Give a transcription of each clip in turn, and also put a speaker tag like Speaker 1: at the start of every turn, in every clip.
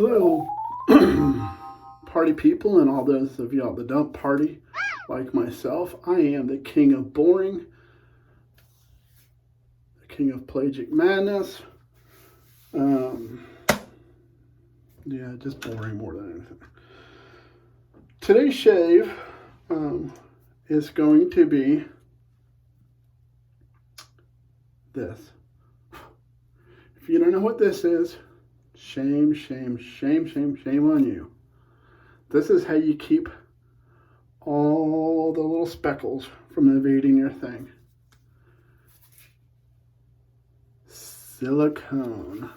Speaker 1: Hello, party people and all those of y'all that don't party like myself. I am the king of boring, the king of pelagic madness. Yeah, just boring more than anything. Today's shave is going to be this. If you don't know what this is, shame, shame, shame, shame, shame on you. This is how you keep all the little speckles from invading your thing. Silicone.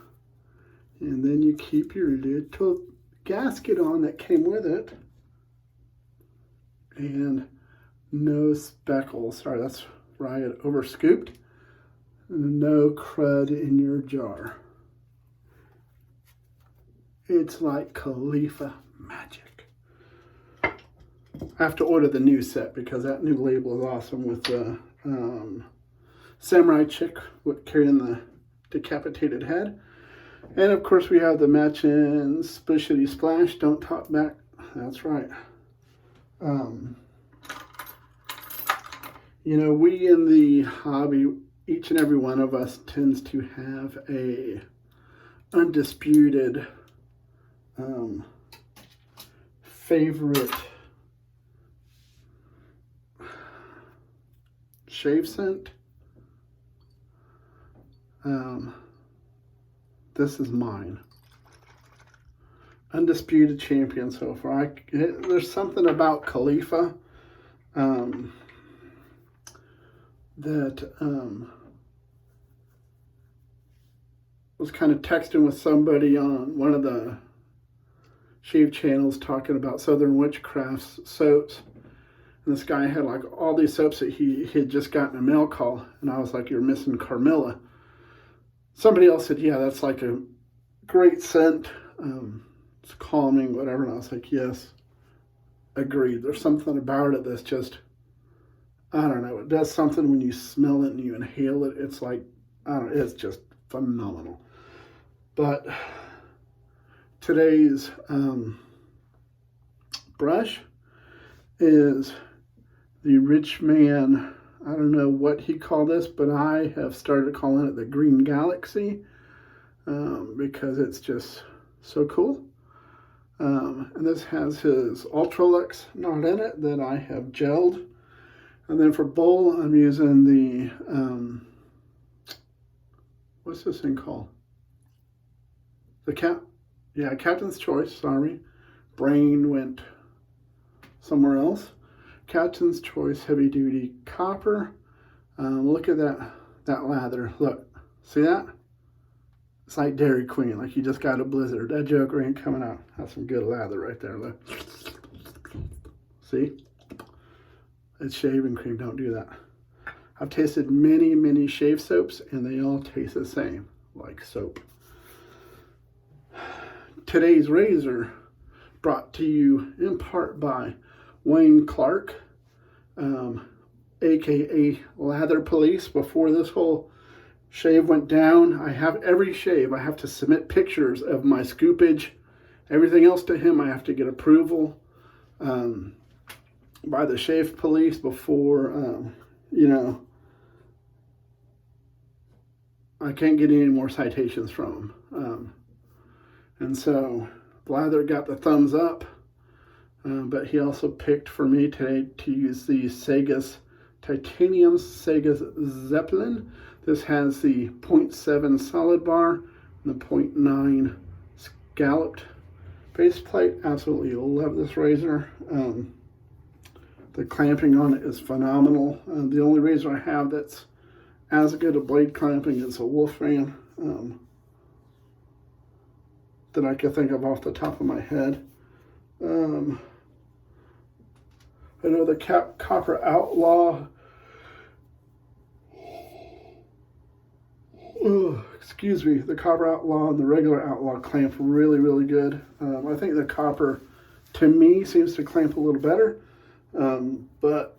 Speaker 1: And then you keep your little gasket on that came with it. And no speckles. Sorry, that's where I had over scooped. No crud in your jar. It's like KHALIFA magic. I have to order the new set because that new label is awesome with the samurai chick carrying the decapitated head. And of course we have the matching splishity splash, don't talk back. That's right. You know, we in the hobby, each and every one of us tends to have a undisputed favorite shave scent. This is mine. Undisputed champion so far. There's something about KHALIFA that was kind of texting with somebody on one of the shave channels talking about Southern Witchcraft's soaps. And this guy had like all these soaps that he had just gotten a mail call. And I was like, you're missing Carmilla. Somebody else said, yeah, that's like a great scent. It's calming, whatever. And I was like, yes, agreed. There's something about it that's just, I don't know. It does something when you smell it and you inhale it. It's like, I don't know, it's just phenomenal. But today's brush is the Richman. I don't know what he called this, but I have started calling it the Green Galaxy because it's just so cool. And this has his Ultralux knot in it that I have gelled. And then for bowl, I'm using the, what's this thing called? Captain's Choice, sorry. Brain went somewhere else. Captain's Choice Heavy Duty Copper. Look at that lather. Look, see that? It's like Dairy Queen, like you just got a blizzard. That Joker ain't coming out. That's some good lather right there, look. See? It's shaving cream, don't do that. I've tasted many, many shave soaps and they all taste the same, like soap. Today's razor brought to you in part by Wayne Clark, aka Lather Police. Before this whole shave went down, I have every shave. I have to submit pictures of my scoopage. Everything else to him, I have to get approval by the shave police before, you know, I can't get any more citations from him. And so Lather got the thumbs up, but he also picked for me today to use the Seygus Titanium Seygus Zeplin. This has the 0.7 solid bar and the 0.9 scalloped faceplate. Absolutely love this razor. The clamping on it is phenomenal. The only razor I have that's as good a blade clamping is a Wolfman that I can think of off the top of my head. I know the Copper Outlaw. Excuse me. The Copper Outlaw and the regular Outlaw clamp really, really good. I think the Copper, to me, seems to clamp a little better. But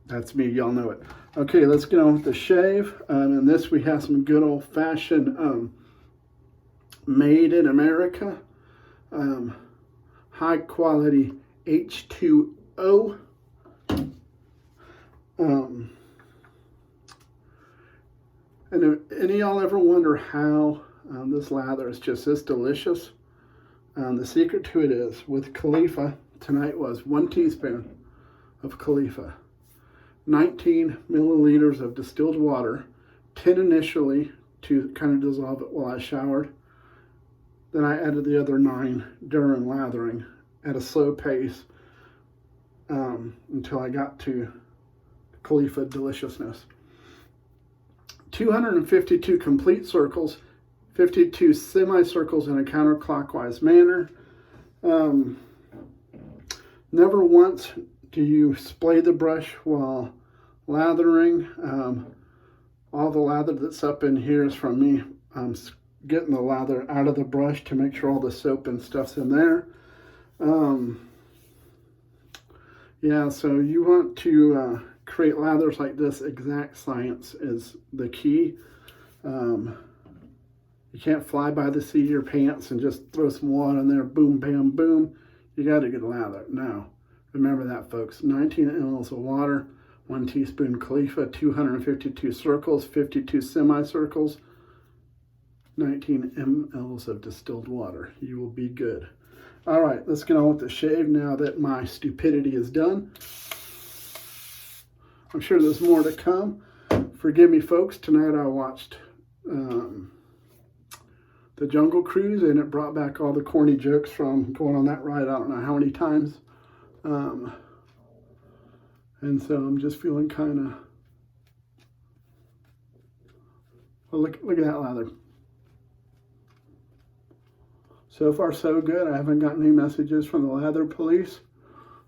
Speaker 1: that's me. Y'all know it. Okay, let's get on with the shave. In this we have some good old-fashioned made in America, high quality H2O. And if any of y'all ever wonder how this lather is just this delicious, the secret to it is with KHALIFA. Tonight was 1 teaspoon of KHALIFA, 19 milliliters of distilled water, 10 initially to kind of dissolve it while I showered. Then I added the other 9 during lathering at a slow pace until I got to KHALIFA deliciousness. 252 complete circles, 52 semicircles in a counterclockwise manner. Never once do you splay the brush while lathering. All the lather that's up in here is from me getting the lather out of the brush to make sure all the soap and stuff's in there. Yeah, so you want to create lathers like this. Exact science is the key. You can't fly by the seat of your pants and just throw some water in there, boom, bam, boom. You got to get a lather. Now, remember that, folks. 19 mLs of water, 1 teaspoon KHALIFA, 252 circles, 52 semicircles, 19 mLs of distilled water. You will be good. All right, let's get on with the shave now that my stupidity is done. I'm sure there's more to come. Forgive me, folks. Tonight I watched The Jungle Cruise, and it brought back all the corny jokes from going on that ride I don't know how many times. And so I'm just feeling kind of... Well, look at that lather. So far, so good. I haven't gotten any messages from the lather police.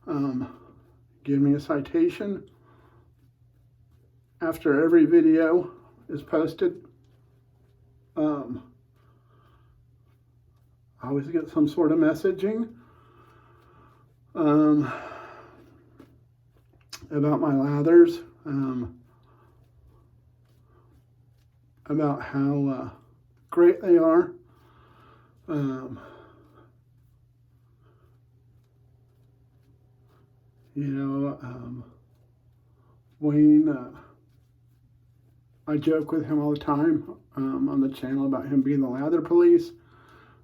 Speaker 1: Give me a citation after every video is posted. I always get some sort of messaging about my lathers, about how great they are. Wayne, I joke with him all the time on the channel about him being the lather police.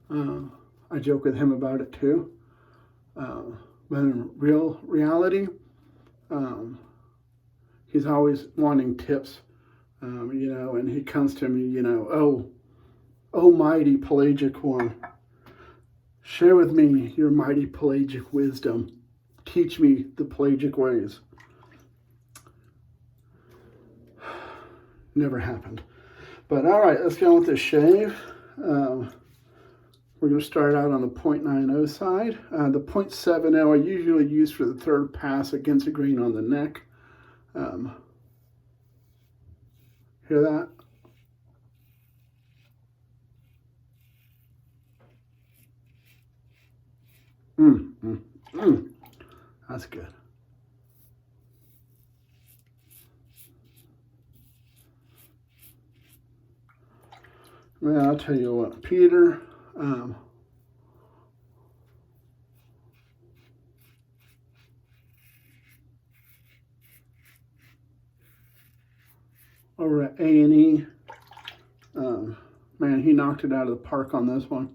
Speaker 1: I joke with him about it too. But in reality, he's always wanting tips, and he comes to me, oh mighty pelagic one, share with me your mighty pelagic wisdom. Teach me the pelagic ways. Never happened. But all right, let's go on with the shave. We're going to start out on the 0.90 side. The 0.70 I usually use for the third pass against the grain on the neck. Hear that? That's good. Well, I'll tell you what, Peter, over at A&E, man, he knocked it out of the park on this one.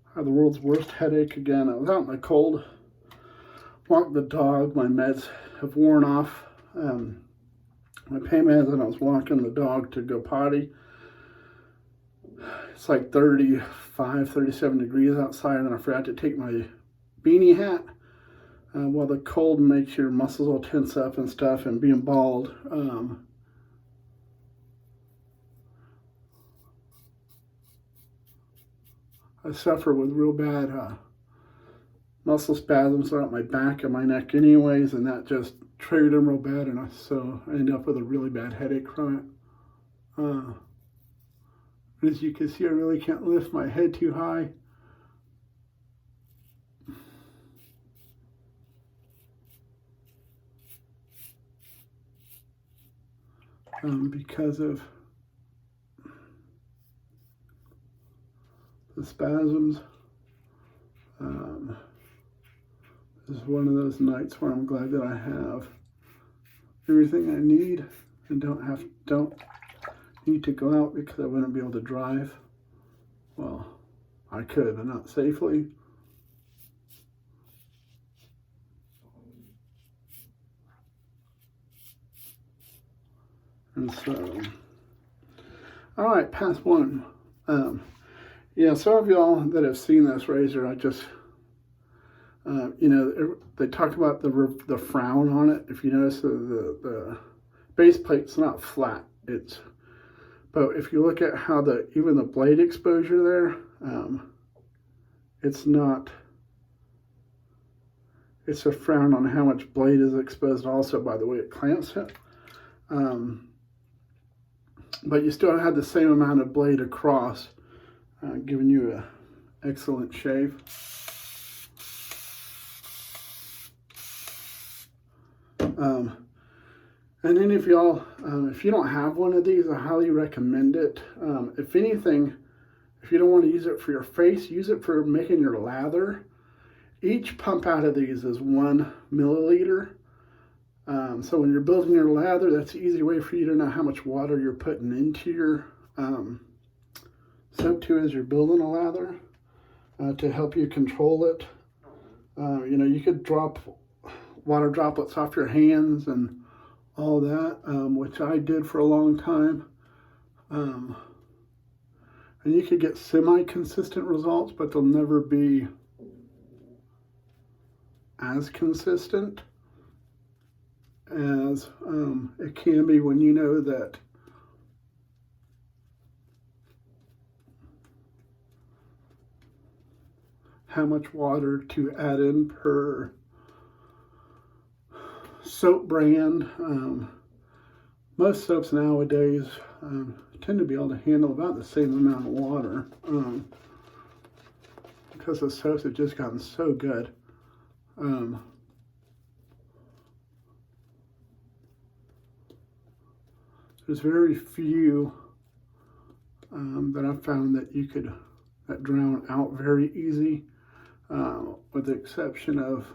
Speaker 1: I had the world's worst headache again. I was out in the cold, walked the dog. My meds have worn off. My pain meds, and I was walking the dog to go potty. It's like 35, 37 degrees outside, and I forgot to take my beanie hat. while the cold makes your muscles all tense up and stuff, and being bald, I suffer with real bad muscle spasms throughout my back and my neck anyways, and that just triggered them real bad, and so I ended up with a really bad headache from it. As you can see, I really can't lift my head too high. Because of the spasms. This is one of those nights where I'm glad that I have everything I need and don't need to go out because I wouldn't be able to drive. Well, I could, but not safely. And so, all right, pass one. Yeah, some of y'all that have seen this razor, I just, you know, they talked about the frown on it. If you notice, the base plate's not flat. But if you look at how even the blade exposure there, it's not. It's a frown on how much blade is exposed also by the way it clamps it. But you still have the same amount of blade across, giving you an excellent shave. And then if y'all, if you don't have one of these, I highly recommend it. If anything, if you don't want to use it for your face, use it for making your lather. Each pump out of these is 1 milliliter. So when you're building your lather, that's an easy way for you to know how much water you're putting into your soap too as you're building a lather to help you control it. You know, you could drop water droplets off your hands and all that, which I did for a long time. And you could get semi-consistent results, but they'll never be as consistent as it can be when you know that how much water to add in per soap brand. Most soaps nowadays tend to be able to handle about the same amount of water because the soaps have just gotten so good. There's very few that I've found that drown out very easy, with the exception of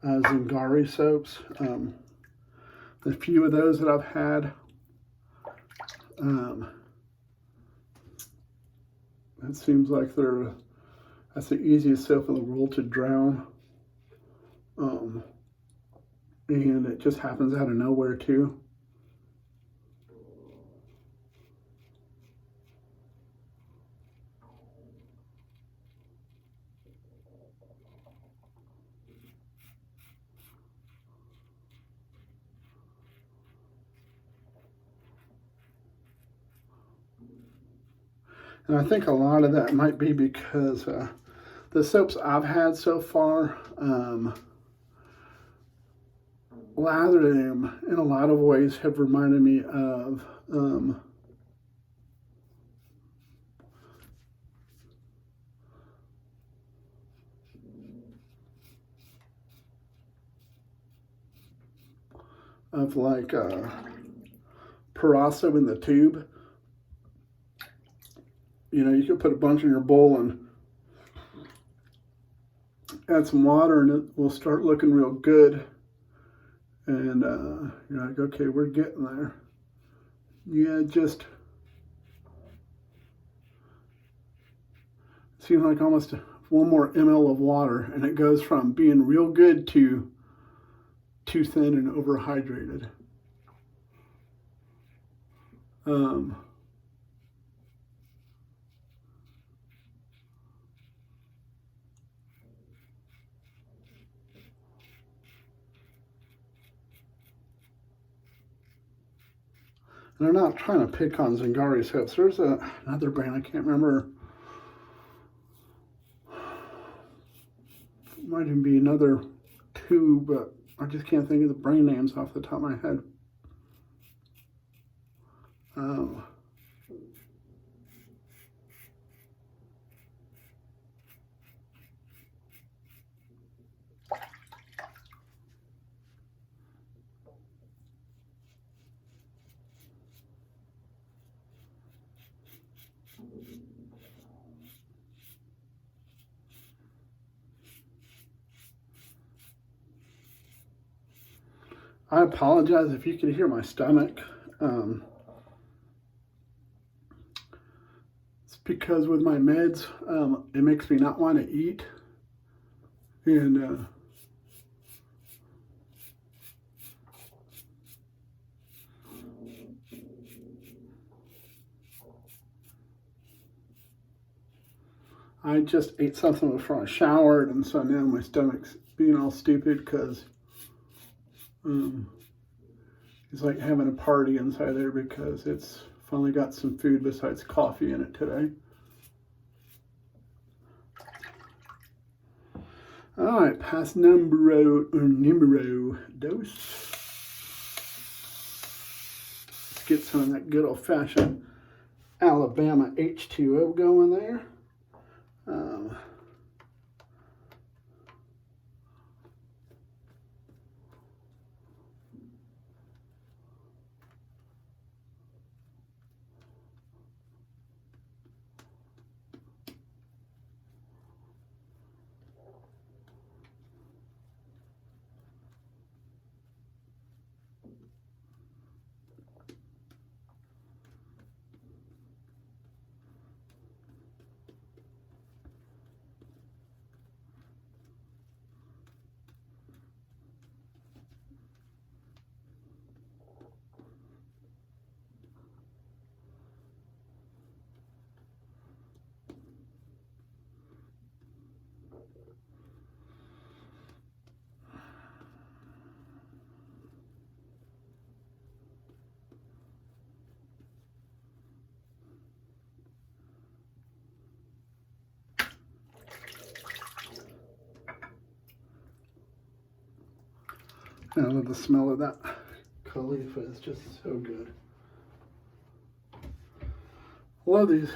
Speaker 1: Zingari soaps. The few of those that I've had, it seems like that's the easiest soap in the world to drown. And it just happens out of nowhere too. And I think a lot of that might be because the soaps I've had so far, lathering them in a lot of ways have reminded me of like Perasso in the tube. You know, you could put a bunch in your bowl and add some water and it will start looking real good. And you're like, okay, we're getting there. Yeah, it just seems like almost 1 more ml of water, and it goes from being real good to too thin and overhydrated. And I'm not trying to pick on Zingari soaps. There's another brand, I can't remember. Might even be another two, but I just can't think of the brand names off the top of my head. I apologize if you could hear my stomach. It's because with my meds, it makes me not want to eat. And I just ate something before I showered, and so now my stomach's being all stupid because it's like having a party inside there because it's finally got some food besides coffee in it today. All right, past numero dos. Let's get some of that good old-fashioned Alabama H2O going there. I love the smell of that KHALIFA. It's just so good. I love these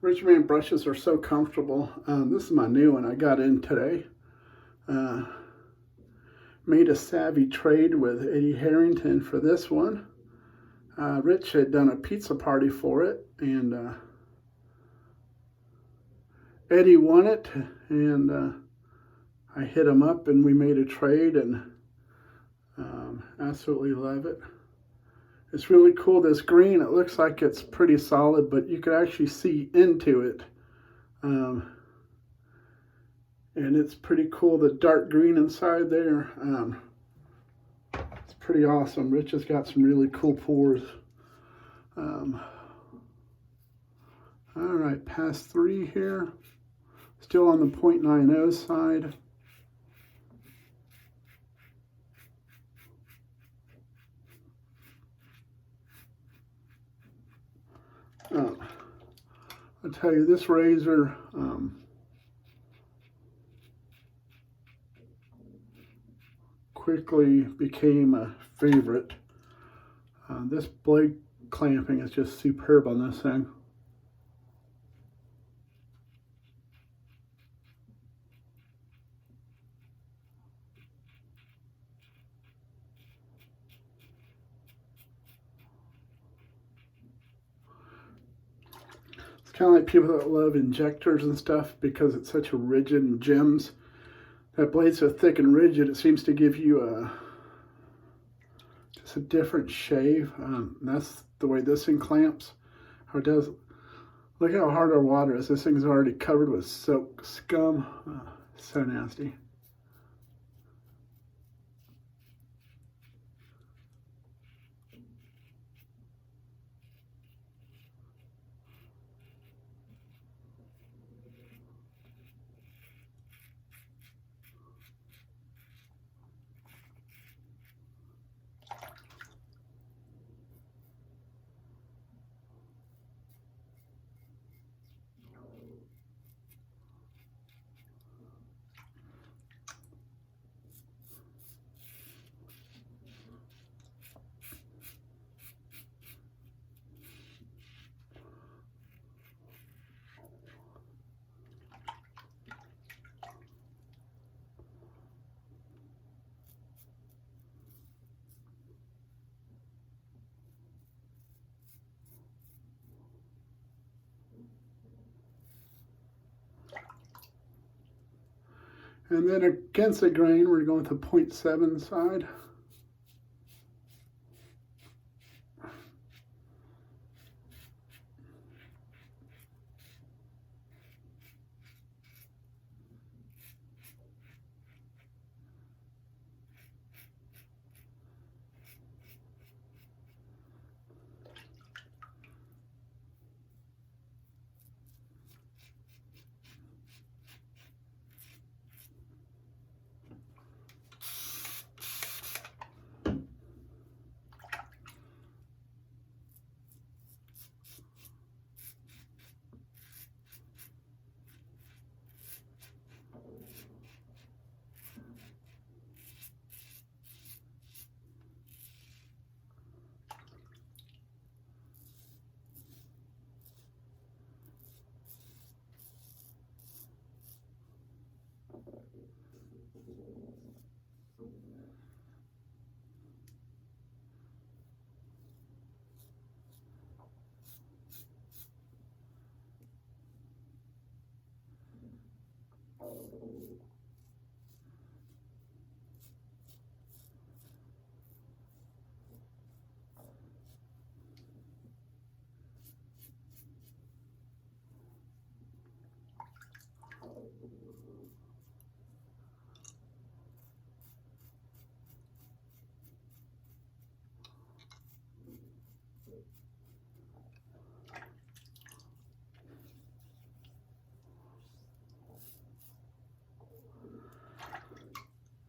Speaker 1: Richman brushes, are so comfortable. This is my new one I got in today. Made a savvy trade with Eddie Harrington for this one. Rich had done a pizza party for it, and Eddie won it, and I hit him up and we made a trade, and absolutely love it. It's really cool. This green, it looks like it's pretty solid, but you can actually see into it. And it's pretty cool, the dark green inside there. It's pretty awesome. Rich has got some really cool pours. All right, past 3 here. Still on the 0.90 side. I'll tell you, this razor, quickly became a favorite. This blade clamping is just superb on this thing. Kind of like people that love injectors and stuff because it's such a rigid and gems. That blade's so thick and rigid, it seems to give you just a different shave. That's the way this thing clamps. How it does. Look how hard our water is. This thing's already covered with soap scum. So nasty. And then against the grain, we're going with the 0.7 side.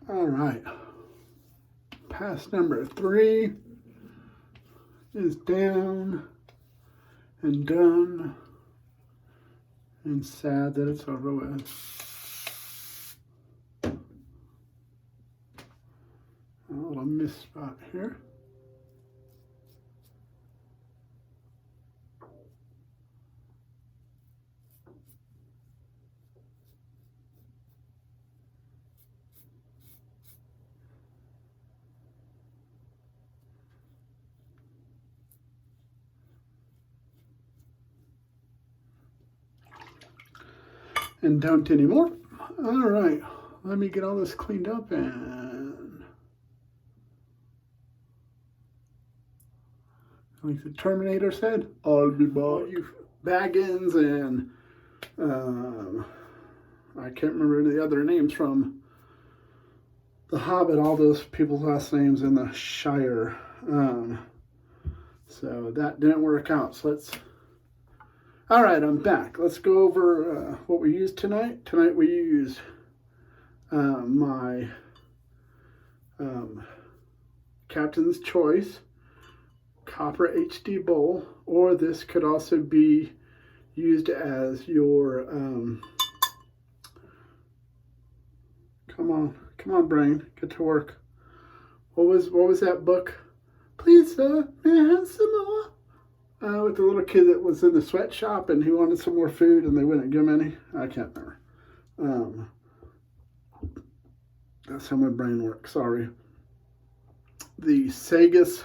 Speaker 1: All right, pass number 3 is down and done, and sad that it's over with. A little mist spot here. And don't anymore. All right, let me get all this cleaned up, and like the Terminator said, I'll be back. You Baggins and I can't remember the other names from The Hobbit, all those people's last names in the Shire. So that didn't work out. So let's. All right, I'm back. Let's go over what we used tonight. Tonight we used my Captain's Choice Copper HD bowl, or this could also be used as your come on brain, get to work. What was that book? Please sir, may I have some more? With the little kid that was in the sweatshop and he wanted some more food and they wouldn't give him any. I can't remember. That's how my brain works, sorry. The Seygus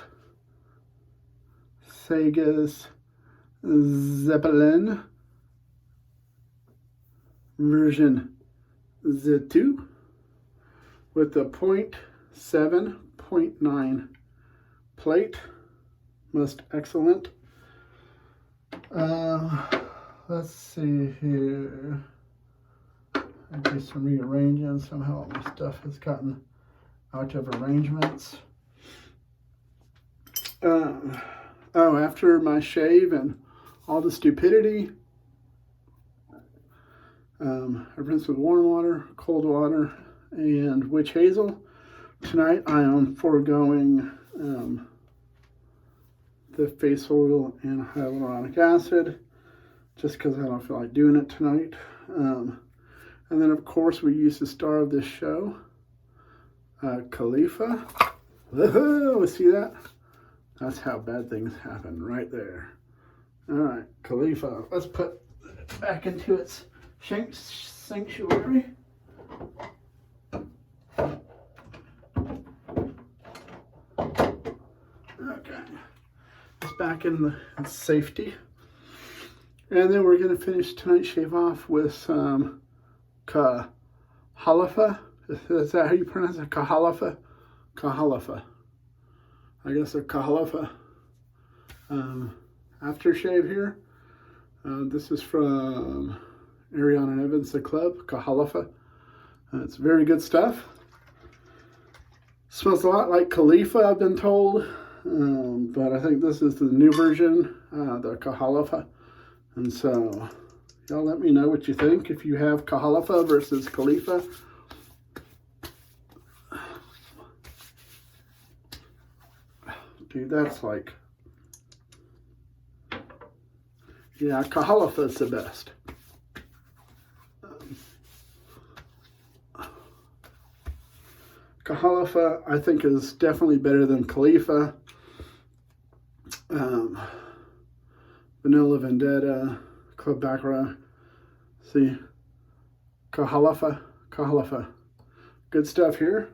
Speaker 1: Zeplin version Z2 with the 0.7, 0.9 plate. Most excellent. Let's see here. I do some rearranging. Somehow all my stuff has gotten out of arrangements. After my shave and all the stupidity, I rinse with warm water, cold water, and witch hazel. Tonight I am foregoing the face oil and hyaluronic acid just because I don't feel like doing it tonight. And then of course we use the star of this show, KHALIFA. Woohoo! See that? That's how bad things happen right there. All right, KHALIFA. Let's put it back into its sanctuary. Okay. It's back in safety. And then we're going to finish tonight's shave off with some KHALIFA KHALIFA. Is that how you pronounce it? KHALIFA? KHALIFA. I guess a KHALIFA aftershave here. This is from Ariana and Evans, the club, KHALIFA. It's very good stuff. Smells a lot like KHALIFA, I've been told. But I think this is the new version, the KHALIFA. And so, y'all let me know what you think if you have KHALIFA versus KHALIFA. Dude, that's like, yeah, KHALIFA is the best. KHALIFA, I think, is definitely better than KHALIFA. Vanilla Vendetta, Club Baccarat. See, KHALIFA. Good stuff here.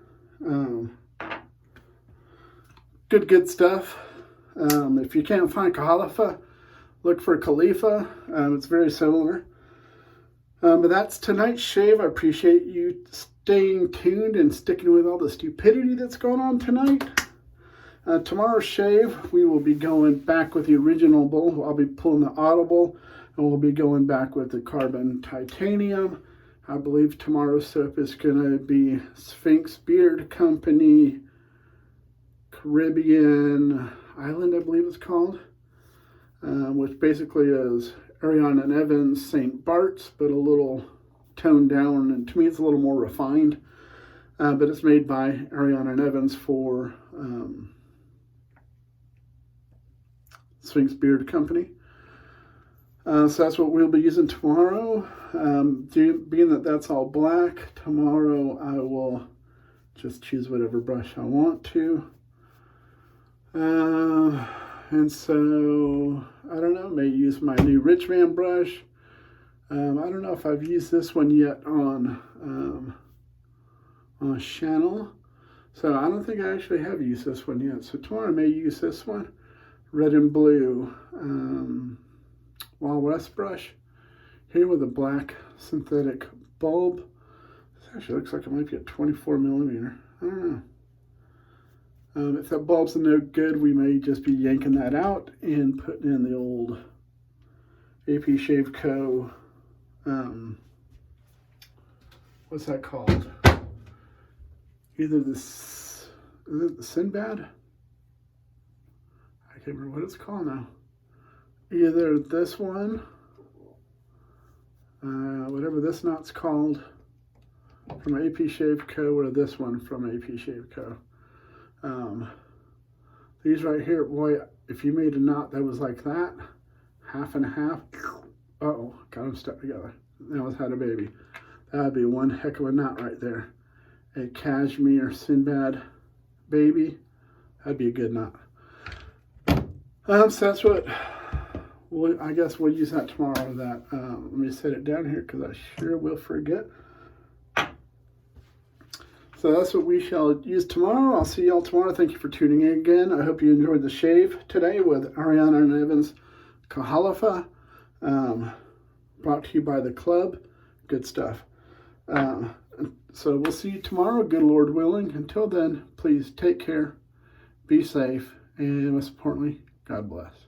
Speaker 1: Good stuff. If you can't find KHALIFA, look for KHALIFA. It's very similar. But that's tonight's shave. I appreciate you staying tuned and sticking with all the stupidity that's going on tonight. Tomorrow's shave, we will be going back with the original bowl. I'll be pulling the audible, and we'll be going back with the carbon titanium. I believe tomorrow's soap is going to be Sphinx Beard Company Caribbean Island, I believe it's called, which basically is Ariana and Evans St. Bart's, but a little toned down, and to me it's a little more refined. But it's made by Ariana and Evans for Sphinx Beard Company. So that's what we'll be using tomorrow. Being that that's all black, tomorrow I will just choose whatever brush I want to. And so, I don't know, may use my new Richman brush. I don't know if I've used this one yet on a channel. So I don't think I actually have used this one yet. So tomorrow I may use this one, red and blue Wild West brush here with a black synthetic bulb. This actually looks like it might be a 24 millimeter. I don't know. If that bulb's no good, we may just be yanking that out and putting in the old AP Shave Co. What's that called? Either this, is it the Sinbad? I can't remember what it's called now. Either this one, whatever this knot's called, from AP Shave Co., or this one from AP Shave Co. These right here, boy, if you made a knot that was like that, half and half, uh-oh, got them stuck together. Now it's had a baby. That'd be one heck of a knot right there. A cashmere Sinbad baby, that'd be a good knot. So that's what, I guess we'll use that tomorrow. Let me set it down here because I sure will forget. So that's what we shall use tomorrow. I'll see y'all tomorrow. Thank you for tuning in again. I hope you enjoyed the shave today with Ariana and Evans KHALIFA. Brought to you by the club. Good stuff. So we'll see you tomorrow, good Lord willing. Until then, please take care, be safe, and most importantly, God bless.